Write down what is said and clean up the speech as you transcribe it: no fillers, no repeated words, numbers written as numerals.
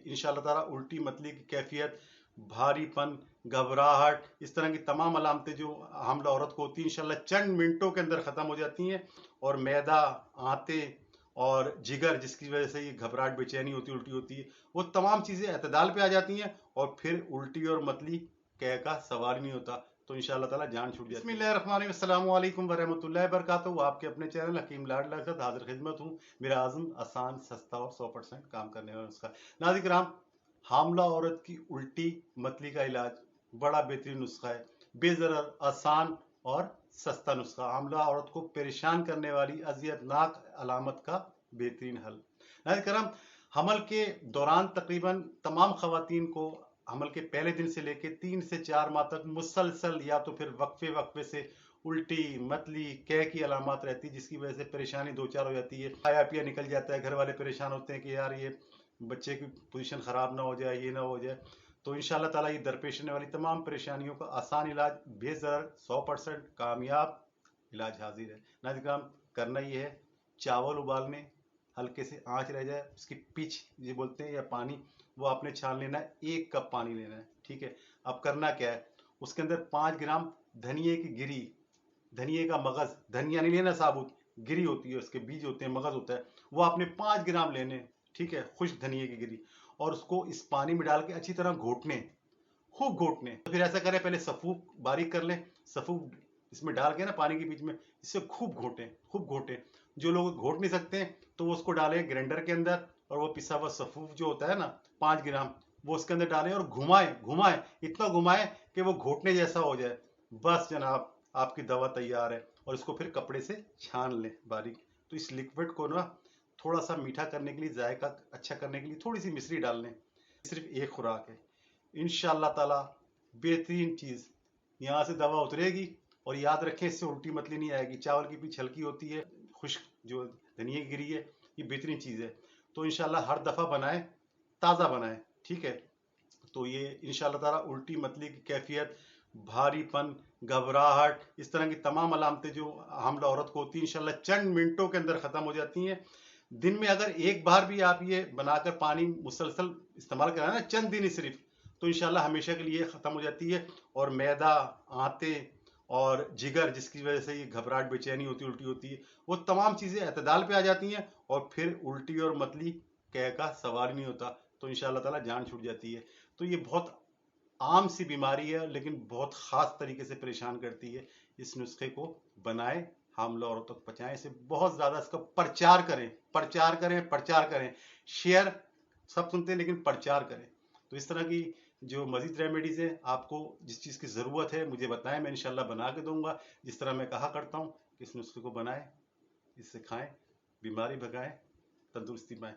इंशाअल्लाह ताला उल्टी मतली की कैफियत, भारीपन, घबराहट, इस तरह की तमाम अलामतें जो हामला औरत को होती हैं इंशाअल्लाह चंद मिनटों के अंदर ख़त्म हो जाती हैं। और मैदा, आंतें और जिगर जिसकी वजह से ये घबराहट, बेचैनी होती है, उल्टी होती है, वो तमाम चीज़ें एतदाल पे आ जाती हैं और फिर उल्टी और मतली कह का सवाल नहीं होता। तो इंशाअल्लाह ताला जान छूट जाती है। बिस्मिल्लाहिर्रहमानिर्रहीम, अस्सलामु अलैकुम वरहमतुल्लाहि वबरकातुहू। आपके अपने चैनल हकीम लाडला के साथ हाजिर खिदमत हूँ। मेरा आज़म आसान, सस्ता और 100% काम करने वाला नुस्खा। नाज़रीन किराम, हामला औरत की उल्टी मतली का इलाज बड़ा बेहतरीन नुस्खा है, बेज़रर, आसान और सस्ता नुस्खा। हामला औरत को परेशान करने वाली अजियतनाक अलामत का बेहतरीन हल। नाज़रीन किराम, हमल के दौरान तकरीबन तमाम खवातीन को हमल के पहले दिन से लेकर 3 से 4 माह तक मुसलसल या तो फिर वक्फे वक्फे से उल्टी, मतली, कह की अलामत रहती है, जिसकी वजह से परेशानी दो चार हो जाती है। खाया पिया निकल जाता है, घर वाले परेशान होते हैं कि यार ये बच्चे की पोजीशन ख़राब ना हो जाए, ये ना हो जाए। तो इंशाअल्लाह ताला ये दरपेश आने वाली तमाम परेशानियों का आसान इलाज, बेज़रर, 100% कामयाब इलाज हाजिर है। नाज़रीन, करना ये है, चावल उबालने, हल्के से आंच रह जाए, उसकी पिच ये बोलते हैं या पानी, वो आपने छान लेना है। 1 कप पानी लेना है, ठीक है। अब करना क्या है, उसके अंदर 5 ग्राम धनिए की गिरी, धनिए का मगज, धनिया नहीं लेना साबुत, गिरी होती है, उसके बीज होते हैं, मगज होता है, वो आपने 5 ग्राम लेने, ठीक है, खुश्क धनिए की गिरी। और उसको इस पानी में डाल के अच्छी तरह घोटने, खूब घोटने। तो फिर ऐसा करें, पहले सफ़ूफ बारीक कर लें, सफ़ूफ इसमें डाल के ना पानी के बीच में, इससे खूब घोटें, खूब घोटें। जो लोग घोट नहीं सकते तो वो उसको डालें ग्राइंडर के अंदर, और वो पिसा हुआ सफ़ूफ जो होता है ना 5 ग्राम, वो उसके अंदर डालें और घुमाएं, घुमाएं, इतना घुमाएं कि वो घोटने जैसा हो जाए। बस जनाब, आपकी दवा तैयार है। और इसको फिर कपड़े से छान लें बारीक। तो इस लिक्विड को ना थोड़ा सा मीठा करने के लिए, जायका अच्छा करने के लिए थोड़ी सी मिश्री डाल लें। सिर्फ एक खुराक है, इंशाअल्लाह ताला बेहतरीन चीज़, यहाँ से दवा उतरेगी। और याद रखें, इससे उल्टी मतली नहीं आएगी। चावल की पीछ हल्की होती है, खुश्क जो धनिया की गिरी है, ये बेहतरीन चीज़ है। तो इंशाअल्लाह हर दफ़ा बनाएं, ताज़ा बनाएं, ठीक है। तो ये इंशाअल्लाह ताला उल्टी मतली की कैफियत, भारीपन, घबराहट, इस तरह की तमाम अलामतें जो हामला औरत को होती हैं इंशाअल्लाह चंद मिनटों के अंदर ख़त्म हो जाती हैं। दिन में अगर एक बार भी आप ये बनाकर पानी मुसलसल इस्तेमाल कराएं ना, चंद दिन ही सिर्फ, तो इंशाअल्लाह हमेशा के लिए ख़त्म हो जाती है। और मैदा, आंतें और जिगर जिसकी वजह से ये घबराहट, बेचैनी होती है, उल्टी होती है, वो तमाम चीज़ें एतदाल पे आ जाती हैं और फिर उल्टी और मतली कह का सवाल नहीं होता। तो इंशाअल्लाह ताला जान छूट जाती है। तो ये बहुत आम सी बीमारी है, लेकिन बहुत ख़ास तरीके से परेशान करती है। इस नुस्खे को बनाएं, हामला औरतों तक पहुँचाएं, इसे बहुत ज़्यादा इसका प्रचार करें, प्रचार करें, प्रचार करें। शेयर सब सुनते हैं, लेकिन प्रचार करें। तो इस तरह की जो मज़ीद रेमेडीज़ हैं, आपको जिस चीज़ की ज़रूरत है मुझे बताएं, मैं इंशाअल्लाह बना के दूंगा। जिस तरह मैं कहा करता हूँ कि इस नुस्खे को बनाएं, इससे खाएं, बीमारी भगाएं, तंदुरुस्ती पाएं।